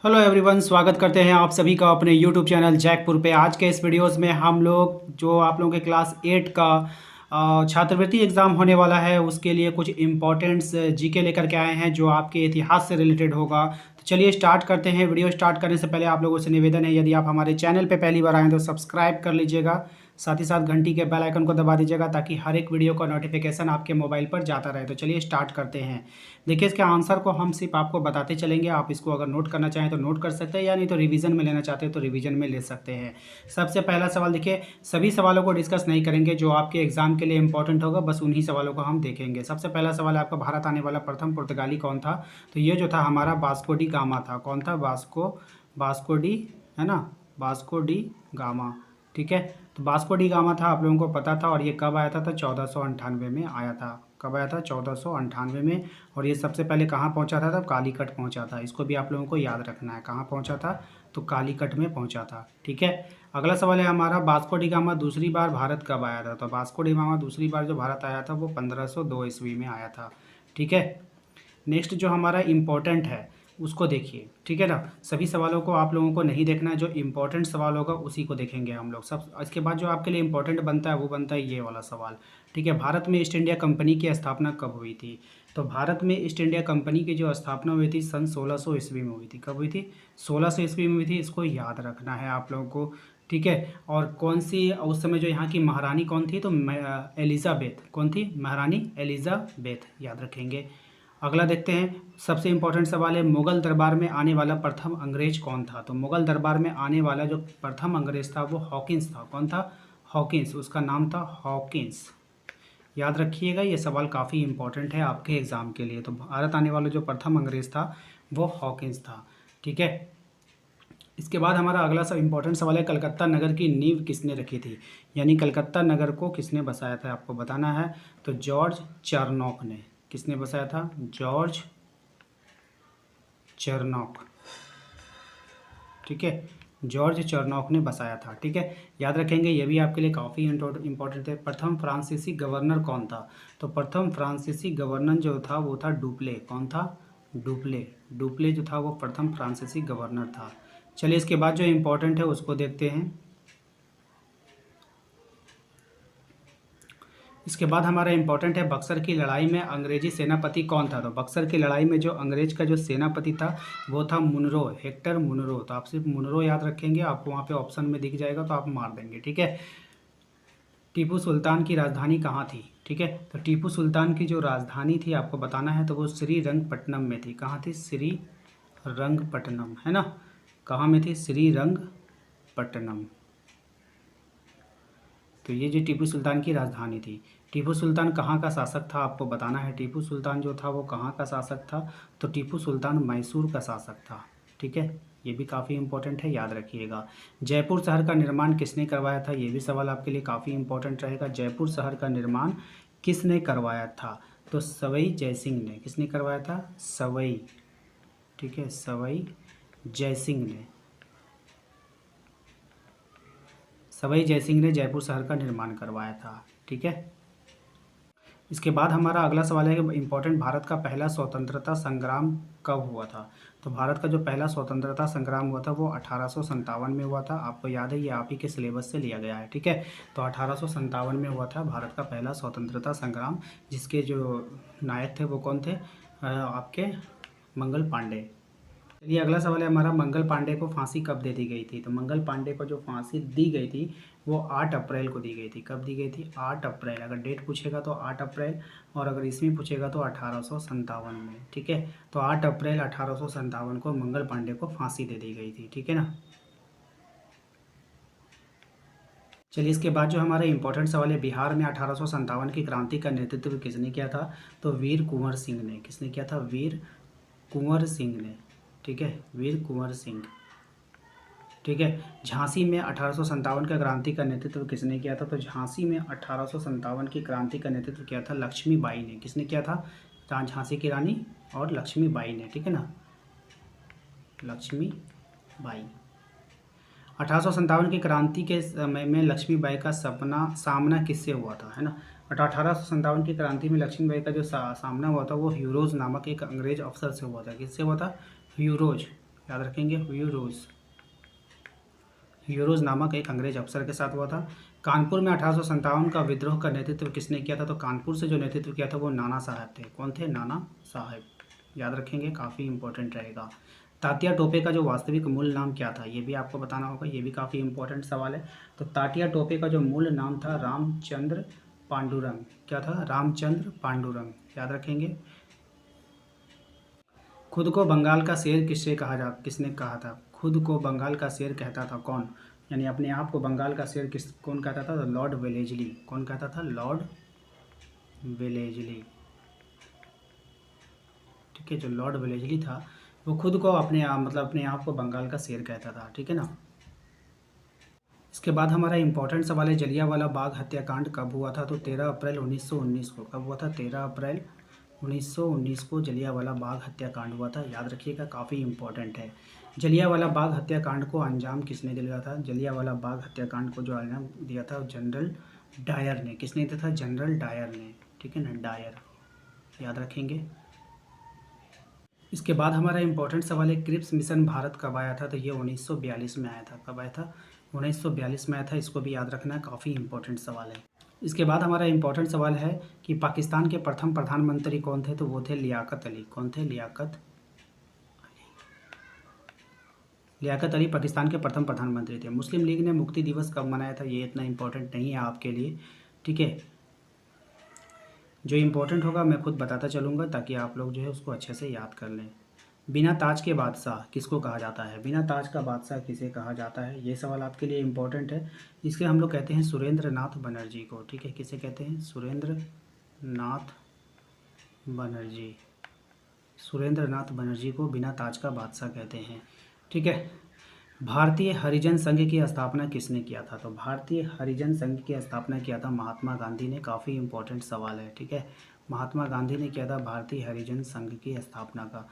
Hello everyone, स्वागत करते हैं आप सभी का अपने यूट्यूब चैनल जैकपुर पे। आज के इस वीडियोस में हम लोग जो आप लोगों के क्लास 8 का छात्रवृत्ति एग्ज़ाम होने वाला है उसके लिए कुछ इम्पोर्टेंट्स जीके लेकर के आए हैं जो आपके इतिहास से रिलेटेड होगा। तो चलिए स्टार्ट करते हैं। वीडियो स्टार्ट करने से पहले आप लोगों से निवेदन है, यदि आप हमारे चैनल पे पहली बार आएँ तो सब्सक्राइब कर लीजिएगा, साथ ही साथ घंटी के बेल आइकन को दबा दीजिएगा ताकि हर एक वीडियो का नोटिफिकेशन आपके मोबाइल पर जाता रहे। तो चलिए स्टार्ट करते हैं। देखिए, इसके आंसर को हम सिर्फ आपको बताते चलेंगे, आप इसको अगर नोट करना चाहें तो नोट कर सकते हैं या नहीं तो रिवीजन में लेना चाहते हैं तो रिवीजन में ले सकते हैं। सबसे पहला सवाल देखिए, सभी सवालों को डिस्कस नहीं करेंगे, जो आपके एग्जाम के लिए इंपॉर्टेंट होगा बस उन्हीं सवालों को हम देखेंगे। सबसे पहला सवाल है आपका, भारत आने वाला प्रथम पुर्तगाली कौन था? तो ये जो था हमारा वास्को डी गामा था। कौन था? वास्को डी, है ना, वास्को डी गामा। ठीक है, तो वास्को डी गामा था, आप लोगों को पता था। और ये कब आया था? तो 1498 में आया था। कब आया था? 1498 में। और ये सबसे पहले कहाँ पहुँचा था? तब कालीकट पहुँचा था। इसको भी आप लोगों को याद रखना है, कहाँ पहुँचा था? तो कालीकट में पहुँचा था। ठीक है, अगला सवाल है हमारा, वास्को डी गामा दूसरी बार भारत कब आया था? तो वास्को डी गामा दूसरी बार जो भारत आया था वो 1502 ईस्वी में आया था। ठीक है, नेक्स्ट जो हमारा इम्पोर्टेंट है उसको देखिए। ठीक है ना, सभी सवालों को आप लोगों को नहीं देखना है, जो इम्पोर्टेंट सवाल होगा उसी को देखेंगे हम लोग सब। इसके बाद जो आपके लिए इम्पोर्टेंट बनता है वो बनता है ये वाला सवाल। ठीक है, भारत में ईस्ट इंडिया कंपनी की स्थापना कब हुई थी? तो भारत में ईस्ट इंडिया कंपनी की जो स्थापना हुई थी सन 1600 ईस्वी में हुई थी। कब हुई थी? 1600 ईस्वी में हुई थी। इसको याद रखना है आप लोगों को। ठीक है, और कौन सी उस समय जो यहाँ की महारानी कौन थी? तो एलिजाबेथ। कौन थी? महारानी एलिजाबेथ, याद रखेंगे। अगला देखते हैं, सबसे इंपॉर्टेंट सवाल है, मुगल दरबार में आने वाला प्रथम अंग्रेज कौन था? तो मुगल दरबार में आने वाला जो प्रथम अंग्रेज था वो हॉकिंस था। कौन था? हॉकिंस, उसका नाम था हॉकिंस। याद रखिएगा, ये सवाल काफ़ी इंपॉर्टेंट है आपके एग्जाम के लिए। तो भारत आने वाला जो प्रथम अंग्रेज था वो हॉकिंस था। ठीक है, इसके बाद हमारा अगला सब इंपॉर्टेंट सवाल है, कलकत्ता नगर की नींव किसने रखी थी? यानी कलकत्ता नगर को किसने बसाया था, आपको बताना है। तो जॉर्ज चारनॉक ने। किसने बसाया था? जॉर्ज चरनॉक। ठीक है, जॉर्ज चरनॉक ने बसाया था। ठीक है, याद रखेंगे, ये भी आपके लिए काफ़ी इंपॉर्टेंट है। प्रथम फ्रांसीसी गवर्नर कौन था? तो प्रथम फ्रांसीसी गवर्नर जो था वो था डुप्ले। कौन था? डुप्ले। डुप्ले जो था वो प्रथम फ्रांसीसी गवर्नर था। चलिए, इसके बाद जो इम्पोर्टेंट है उसको देखते हैं। इसके बाद हमारा इंपॉर्टेंट है, बक्सर की लड़ाई में अंग्रेजी सेनापति कौन था? तो बक्सर की लड़ाई में जो अंग्रेज का जो सेनापति था वो था मुनरो, हेक्टर मुनरो। तो आप सिर्फ मुनरो याद रखेंगे, आपको वहाँ पे ऑप्शन में दिख जाएगा तो आप मार देंगे। ठीक है, टीपू सुल्तान की राजधानी कहाँ थी? ठीक है, तो टीपू सुल्तान की जो राजधानी थी आपको बताना है तो वो श्रीरंगपट्टनम में थी। कहाँ थी? श्रीरंगपट्टनम, है ना। कहाँ में थी? श्रीरंगपट्टनम। तो ये जो टीपू सुल्तान की राजधानी थी। टीपू सुल्तान कहाँ का शासक था, आपको बताना है। टीपू सुल्तान जो था वो कहाँ का शासक था? तो टीपू सुल्तान मैसूर का शासक था। ठीक है, ये भी काफ़ी इंपॉर्टेंट है, याद रखिएगा। जयपुर शहर का निर्माण किसने करवाया था? ये भी सवाल आपके लिए काफ़ी इंपॉर्टेंट रहेगा। जयपुर शहर का निर्माण किसने करवाया था? तो सवाई जयसिंह ने। किसने करवाया था? सवाई। ठीक है, सवाई जयसिंह ने। सवाई जयसिंह ने जयपुर शहर का निर्माण करवाया था। ठीक है, इसके बाद हमारा अगला सवाल है कि इम्पोर्टेंट, भारत का पहला स्वतंत्रता संग्राम कब हुआ था? तो भारत का जो पहला स्वतंत्रता संग्राम हुआ था वो 1857 में हुआ था। आपको याद है, ये आप ही के सिलेबस से लिया गया है। ठीक है, तो 1857 में हुआ था भारत का पहला स्वतंत्रता संग्राम, जिसके जो नायक थे वो कौन थे? आपके मंगल पांडे। चलिए, अगला सवाल है हमारा, मंगल पांडे को फांसी कब दे दी गई थी? तो मंगल पांडे को जो फांसी दी गई थी वो 8 अप्रैल को दी गई थी। कब दी गई थी? 8 अप्रैल। अगर डेट पूछेगा तो 8 अप्रैल, और अगर इसमें पूछेगा तो 1857 में। ठीक है, तो 8 अप्रैल 1857 को मंगल पांडे को फांसी दे दी गई थी। ठीक है ना। चलिए, इसके बाद जो हमारा इंपॉर्टेंट सवाल है, बिहार में 1857 की क्रांति का नेतृत्व किसने किया था? तो वीर कुंवर सिंह ने। किसने किया था? वीर कुंवर सिंह ने। ठीक है, वीर कुंवर सिंह। ठीक है, झांसी में 1857 का क्रांति का नेतृत्व किसने किया था? तो झांसी में 1857 की क्रांति का नेतृत्व किया था लक्ष्मीबाई ने। किसने किया था? झांसी की रानी और लक्ष्मीबाई ने। ठीक है ना, लक्ष्मीबाई। 1857 की क्रांति के समय में लक्ष्मीबाई का सामना किससे हुआ था, है ना। 1857 की क्रांति में लक्ष्मीबाई का जो सामना हुआ था वो ह्यूरोज नामक एक अंग्रेज अफसर से हुआ था। किससे हुआ था? ह्यूरोज। याद रखेंगे, ह्यूरोज नामक एक अंग्रेज अफसर के साथ हुआ था। कानपुर में 1857 का विद्रोह का नेतृत्व किसने किया था? तो कानपुर से जो नेतृत्व किया था वो नाना साहब थे। कौन थे? नाना साहब। याद रखेंगे, काफ़ी इंपॉर्टेंट रहेगा। तात्या टोपे का जो वास्तविक मूल नाम क्या था? ये भी आपको बताना होगा, ये भी काफ़ी इंपॉर्टेंट सवाल है। तो तात्या टोपे का जो मूल नाम था रामचंद्र पांडुरंग। क्या था? रामचंद्र पांडुरंग। याद रखेंगे। खुद को बंगाल का शेर किसने कहा था? खुद को बंगाल का शेर कहता था कौन? यानी अपने आप को बंगाल का शेर कौन कहता था? तो लॉर्ड वेलेजली। कौन कहता था? Lord Wellesley. ठीक है, जो लॉर्ड वेलेजली था वो खुद को अपने आप को बंगाल का शेर कहता था। ठीक है ना। इसके बाद हमारा इंपॉर्टेंट सवाल है, जलियांवाला बाग हत्याकांड कब हुआ था? तो 13 अप्रैल 1919 को। कब हुआ था? 13 अप्रैल 1919 को जलियांवाला बाग हत्याकांड हुआ था। याद रखिएगा, काफ़ी इंपॉर्टेंट है। जलियांवाला बाग हत्याकांड को अंजाम किसने दिया था? जलियांवाला बाग हत्याकांड को जो अंजाम दिया था जनरल डायर ने। किसने दिया था? जनरल डायर ने। ठीक है ना, डायर। याद रखेंगे। इसके बाद हमारा इंपॉर्टेंट सवाल है, क्रिप्स मिशन भारत कब आया था? तो ये 1942 में आया था। कब आया था? 1942 में आया था। इसको भी याद रखना, काफ़ी इंपॉर्टेंट सवाल है। इसके बाद हमारा इंपॉर्टेंट सवाल है कि पाकिस्तान के प्रथम प्रधानमंत्री कौन थे? तो वो थे लियाकत अली। कौन थे? लियाकत अली पाकिस्तान के प्रथम प्रधानमंत्री थे। मुस्लिम लीग ने मुक्ति दिवस कब मनाया था? ये इतना इंपॉर्टेंट नहीं है आपके लिए। ठीक है, जो इम्पोर्टेंट होगा मैं खुद बताता चलूँगा ताकि आप लोग जो है उसको अच्छे से याद कर लें। बिना ताज के बादशाह किसको कहा जाता है? बिना ताज का बादशाह किसे कहा जाता है? ये सवाल आपके लिए इम्पोर्टेंट है। इसके हम लोग कहते हैं सुरेंद्र नाथ बनर्जी को। ठीक है, किसे कहते हैं? सुरेंद्र नाथ बनर्जी। सुरेंद्र नाथ बनर्जी को बिना ताज का बादशाह कहते हैं। ठीक है। भारतीय हरिजन संघ की स्थापना किसने किया था? तो भारतीय हरिजन संघ की स्थापना किया था महात्मा गांधी ने। काफ़ी इंपॉर्टेंट सवाल है। ठीक है, महात्मा गांधी ने किया था भारतीय हरिजन संघ की स्थापना का।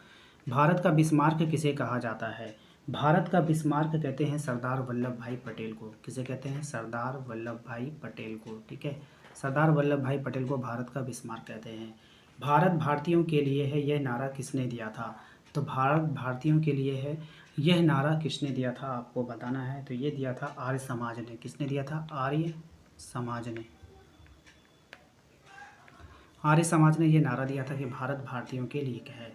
भारत का बिस्मार्क किसे कहा जाता है? भारत का बिस्मार्क कहते हैं सरदार वल्लभ भाई पटेल को। किसे कहते हैं? सरदार वल्लभ भाई पटेल को। ठीक है, सरदार वल्लभ भाई पटेल को भारत का बिस्मार्क कहते हैं। भारत भारतीयों के लिए है, यह नारा किसने दिया था? तो भारत भारतीयों के लिए है, यह नारा किसने दिया था? आपको बताना है। तो ये दिया था आर्य समाज ने। किसने दिया था? आर्य समाज ने। आर्य समाज ने ये नारा दिया था कि भारत भारतीयों के लिए है।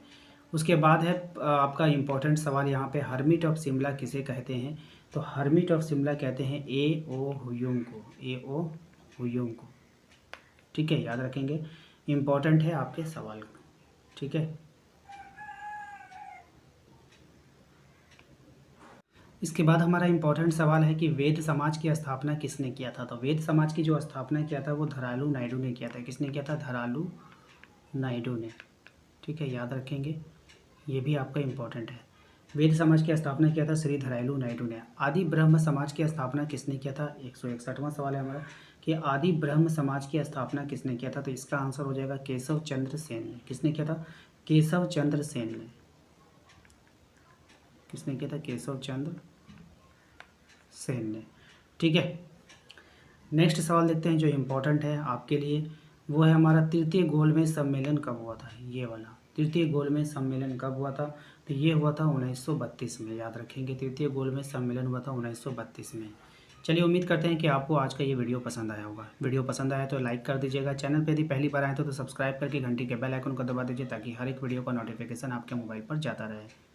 उसके बाद है आपका इम्पोर्टेंट सवाल यहाँ पे, हर्मिट ऑफ शिमला किसे कहते हैं? तो हर्मिट ऑफ शिमला कहते हैं ए ओ हुयुम को। ए ओ हुयुम को। ठीक है, याद रखेंगे, इम्पोर्टेंट है आपके सवाल। ठीक है। इसके बाद हमारा इम्पोर्टेंट सवाल है कि वेद समाज की स्थापना किसने किया था? तो वेद समाज की जो स्थापना किया था वो धरालू नायडू ने किया था। किसने किया था? धरालू नायडू ने। ठीक है, याद रखेंगे, ये भी आपका इम्पोर्टेंट है। वेद समाज की स्थापना किया था श्री धरालू नायडू ने। आदि ब्रह्म समाज की स्थापना किसने किया था? 161वां सवाल है हमारा कि आदि ब्रह्म समाज की स्थापना किसने किया था? तो इसका आंसर हो जाएगा केशव चंद्र सेन ने। किसने किया था? केशव चंद्र सेन ने। किसने किया था? केशव चंद्र सेन ने। ठीक है, नेक्स्ट सवाल देखते हैं जो इम्पोर्टेंट है आपके लिए। वो है हमारा तृतीय गोलमेज सम्मेलन कब हुआ था? ये वाला तृतीय गोलमेज सम्मेलन कब हुआ था? तो ये हुआ था 1932 में। याद रखेंगे, तृतीय गोलमेज सम्मेलन हुआ था 1932 में। चलिए, उम्मीद करते हैं कि आपको आज का ये वीडियो पसंद आया होगा। वीडियो पसंद आया तो लाइक कर दीजिएगा। चैनल पर यदि पहली बार आए तो सब्सक्राइब करके घंटी के बेल आइकन को दबा दीजिए ताकि हर एक वीडियो का नोटिफिकेशन आपके मोबाइल पर जाता रहे।